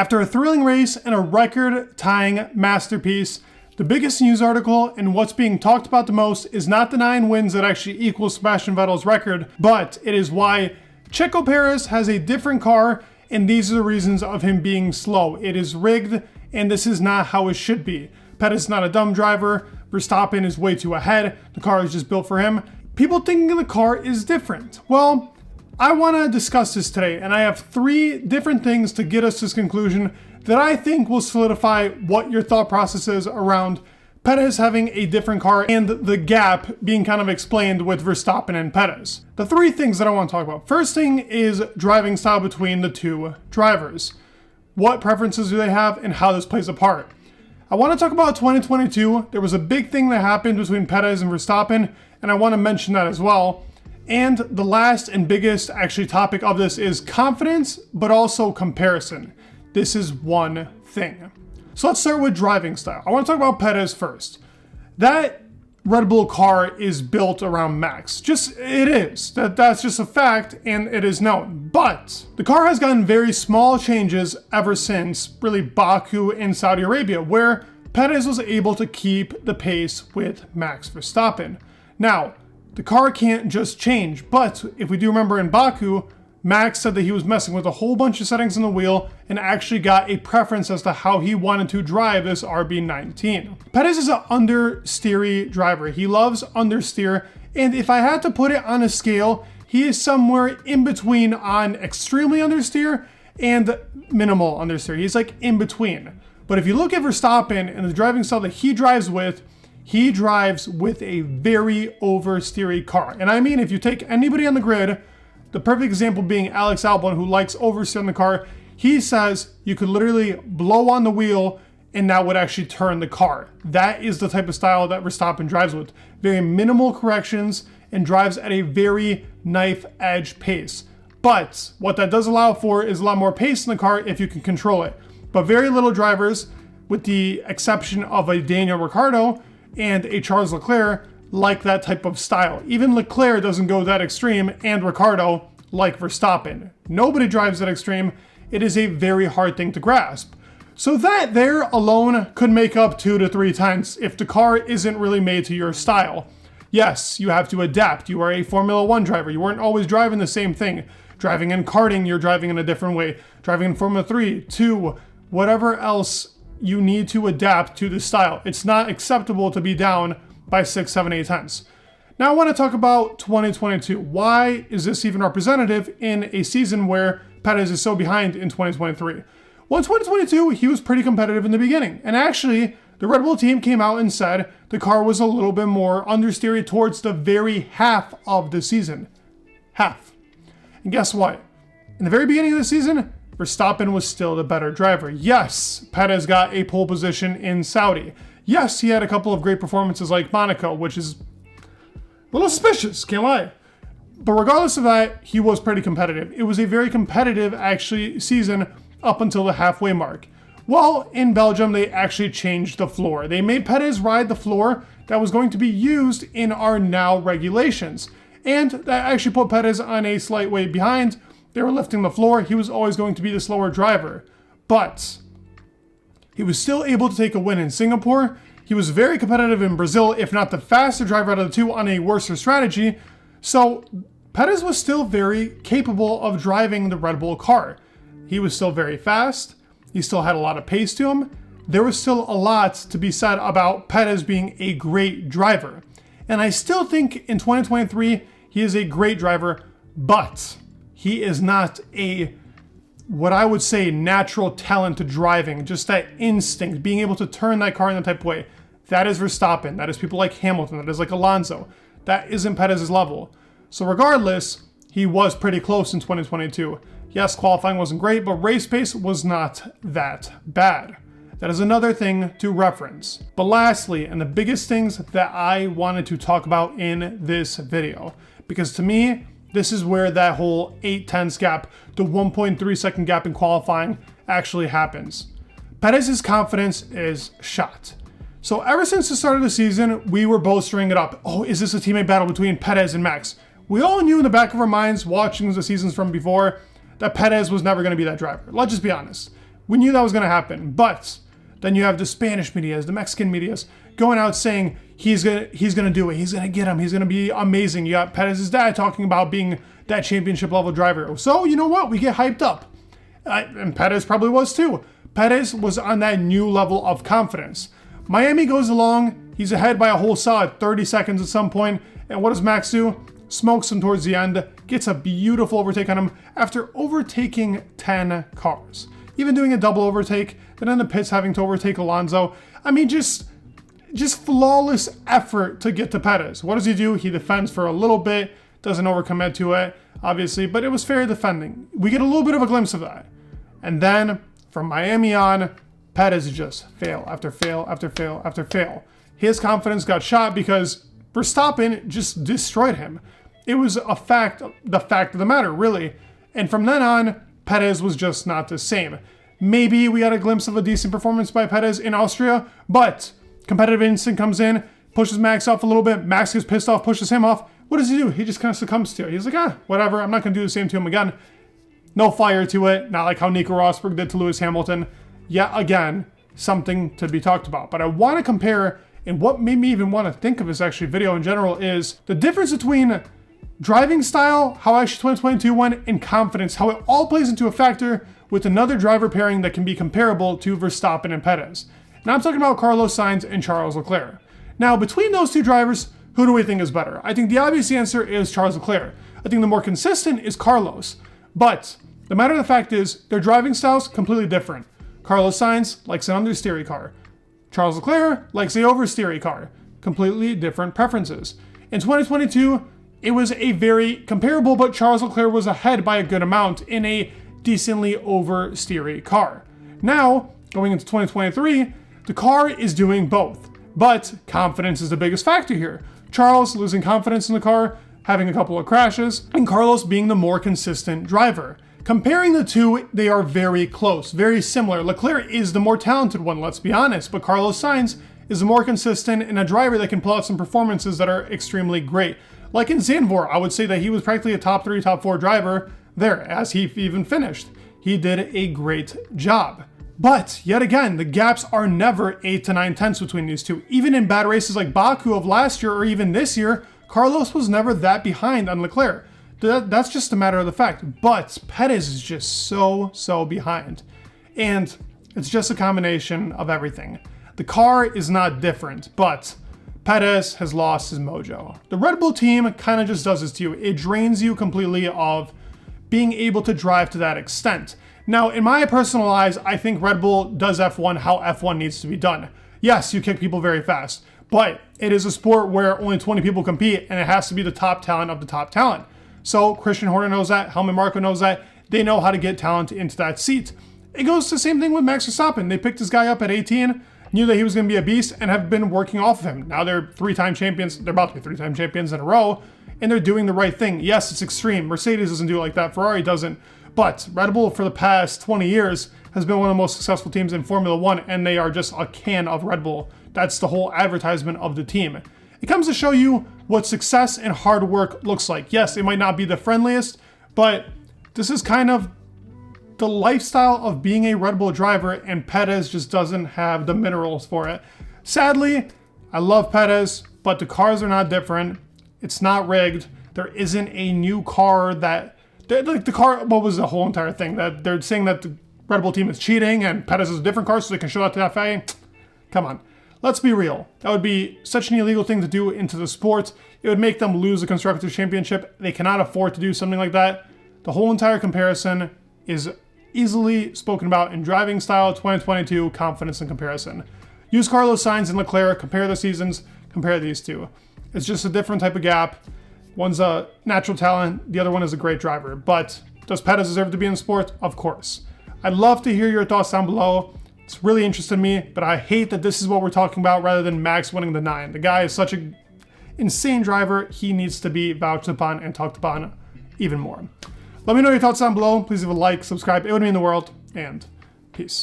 After a thrilling race and a record-tying masterpiece, the biggest news article and what's being talked about the most is not the 9 wins that actually equal Sebastian Vettel's record, but it is why Checo Perez has a different car, and these are the reasons of him being slow. It is rigged, and this is not how it should be. Perez is not a dumb driver. Verstappen is way too ahead. The car is just built for him. People thinking the car is different. Well, I want to discuss this today, and I have 3 different things to get us to this conclusion that I think will solidify what your thought process is around Perez having a different car and the gap being kind of explained with Verstappen and Perez. The 3 things that I want to talk about. First thing is driving style between the 2 drivers. What preferences do they have and how this plays a part? I want to talk about 2022. There was a big thing that happened between Perez and Verstappen, and I want to mention that as well. And the last and biggest actually topic of this is confidence, but also comparison. This is one thing. So let's start with driving style. I want to talk about Perez first. That Red Bull car is built around Max. It is. That's just a fact, and it is known. But the car has gotten very small changes ever since really Baku and Saudi Arabia, where Perez was able to keep the pace with Max Verstappen. Now, the car can't just change, but if we do remember in Baku, Max said that he was messing with a whole bunch of settings in the wheel and actually got a preference as to how he wanted to drive this RB19. Perez is an understeery driver. He loves understeer, and if I had to put it on a scale, he is somewhere in between on extremely understeer and minimal understeer. He's like in between. But if you look at Verstappen and the driving style that he drives with a very oversteery car. And I mean, if you take anybody on the grid, the perfect example being Alex Albon, who likes oversteering the car, he says you could literally blow on the wheel and that would actually turn the car. That is the type of style that Verstappen drives with. Very minimal corrections and drives at a very knife edge pace. But what that does allow for is a lot more pace in the car if you can control it. But very little drivers, with the exception of a Daniel Ricciardo and a Charles Leclerc, like that type of style. Even Leclerc doesn't go that extreme, and Ricciardo like Verstappen. Nobody drives that extreme. It is a very hard thing to grasp. So that there alone could make up 2 to 3 times if the car isn't really made to your style. Yes, you have to adapt. You are a Formula 1 driver. You weren't always driving the same thing. Driving in karting, you're driving in a different way. Driving in Formula 3, 2, whatever else, you need to adapt to the style. It's not acceptable to be down by 6, 7, 8 times. Now I want to talk about 2022. Why is this even representative in a season where Perez is so behind in 2023? Well, in 2022, he was pretty competitive in the beginning. And actually, the Red Bull team came out and said the car was a little bit more understeery towards the very half of the season. Half. And guess what? In the very beginning of the season, Verstappen was still the better driver. Yes, Perez got a pole position in Saudi. Yes, he had a couple of great performances like Monaco, which is a little suspicious, can't lie. But regardless of that, he was pretty competitive. It was a very competitive, actually, season up until the halfway mark. Well, in Belgium, they actually changed the floor. They made Perez ride the floor that was going to be used in our now regulations. And that actually put Perez on a slight way behind. They were lifting the floor. He was always going to be the slower driver. But he was still able to take a win in Singapore. He was very competitive in Brazil, if not the faster driver out of the 2 on a worse strategy. So Perez was still very capable of driving the Red Bull car. He was still very fast. He still had a lot of pace to him. There was still a lot to be said about Perez being a great driver. And I still think in 2023, he is a great driver, but he is not what I would say natural talent to driving, just that instinct, being able to turn that car in that type of way. That is Verstappen. That is people like Hamilton. That is like Alonso. That isn't Perez's level. So regardless, he was pretty close in 2022. Yes, qualifying wasn't great, but race pace was not that bad. That is another thing to reference. But lastly, and the biggest things that I wanted to talk about in this video, because to me, this is where that whole 8/10 gap, the 1.3 second gap in qualifying actually happens. Perez's confidence is shot. So ever since the start of the season, we were both stirring it up. Oh, is this a teammate battle between Perez and Max? We all knew in the back of our minds, watching the seasons from before, that Perez was never going to be that driver. Let's just be honest. We knew that was going to happen. But then you have the Spanish medias, the Mexican medias going out saying he's gonna do it. He's going to get him. He's going to be amazing. You got Perez's dad talking about being that championship level driver. So you know what? We get hyped up. And Perez probably was too. Perez was on that new level of confidence. Miami goes along. He's ahead by a whole solid 30 seconds at some point. And what does Max do? Smokes him towards the end. Gets a beautiful overtake on him after overtaking 10 cars. Even doing a double overtake. Then in the pits having to overtake Alonso. I mean, just flawless effort to get to Perez. What does he do? He defends for a little bit. Doesn't overcommit to it, obviously. But it was fair defending. We get a little bit of a glimpse of that. And then from Miami on, Perez just fail after fail after fail after fail. His confidence got shot because Verstappen just destroyed him. It was the fact of the matter, really. And from then on, Perez was just not the same. Maybe we got a glimpse of a decent performance by Perez in Austria, but competitive instinct comes in, pushes Max off a little bit. Max gets pissed off, pushes him off. What does he do? He just kind of succumbs to it. He's like, whatever. I'm not going to do the same to him again. No fire to it. Not like how Nico Rosberg did to Lewis Hamilton. Yet again, something to be talked about. But I want to compare, and what made me even want to think of this actually video in general is the difference between driving style, how actually 2022 went, and confidence, how it all plays into a factor with another driver pairing that can be comparable to Verstappen and Perez. Now I'm talking about Carlos Sainz and Charles Leclerc. Now between those two drivers, who do we think is better? I think the obvious answer is Charles Leclerc. I think the more consistent is Carlos. But the matter of the fact is, their driving styles completely different. Carlos Sainz likes an understeery car. Charles Leclerc likes a oversteery car. Completely different preferences. In 2022, it was a very comparable, but Charles Leclerc was ahead by a good amount in a decently oversteery car. Now, going into 2023, the car is doing both. But confidence is the biggest factor here. Charles losing confidence in the car, having a couple of crashes, and Carlos being the more consistent driver. Comparing the two, they are very close, very similar. Leclerc is the more talented one, let's be honest, but Carlos Sainz is the more consistent and a driver that can pull out some performances that are extremely great. Like in Zandvoort, I would say that he was practically a top 3, top 4 driver there, as he even finished. He did a great job. But, yet again, the gaps are never 8 to 9 tenths between these two. Even in bad races like Baku of last year, or even this year, Carlos was never that behind on Leclerc. That's just a matter of the fact. But Perez is just so behind. And it's just a combination of everything. The car is not different, but Perez has lost his mojo. The Red Bull team kind of just does this to you. It drains you completely of being able to drive to that extent. Now, in my personal eyes, I think Red Bull does F1 how F1 needs to be done. Yes, you kick people very fast, but it is a sport where only 20 people compete, and it has to be the top talent of the top talent. So Christian Horner knows that, Helmut Marko knows that. They know how to get talent into that seat. It goes the same thing with Max Verstappen. They picked this guy up at 18, knew that he was going to be a beast, and have been working off of him. Now they're 3-time champions. They're about to be 3-time champions in a row, and they're doing the right thing. Yes, it's extreme. Mercedes doesn't do it like that. Ferrari doesn't. But Red Bull for the past 20 years has been one of the most successful teams in Formula One, and they are just a can of Red Bull. That's the whole advertisement of the team. It comes to show you what success and hard work looks like. Yes, it might not be the friendliest, but this is kind of the lifestyle of being a Red Bull driver, and Perez just doesn't have the minerals for it. Sadly, I love Perez, but the cars are not different. It's not rigged. There isn't a new car that... Like the car, what was the whole entire thing? That they're saying that the Red Bull team is cheating and Perez is a different car so they can show that to the FIA? Come on. Let's be real. That would be such an illegal thing to do into the sport. It would make them lose the Constructors' Championship. They cannot afford to do something like that. The whole entire comparison is easily spoken about in driving style 2022 confidence and comparison. Use Carlos Sainz and Leclerc, compare the seasons, compare these two. It's just a different type of gap. One's a natural talent, the other one is a great driver. But does Perez deserve to be in the sport? Of course. I'd love to hear your thoughts down below. It's really interested in me, but I hate that this is what we're talking about rather than Max winning the 9. The guy is such an insane driver. He needs to be vouched upon and talked upon even more. Let me know your thoughts down below. Please leave a like, subscribe. It would mean the world, and peace.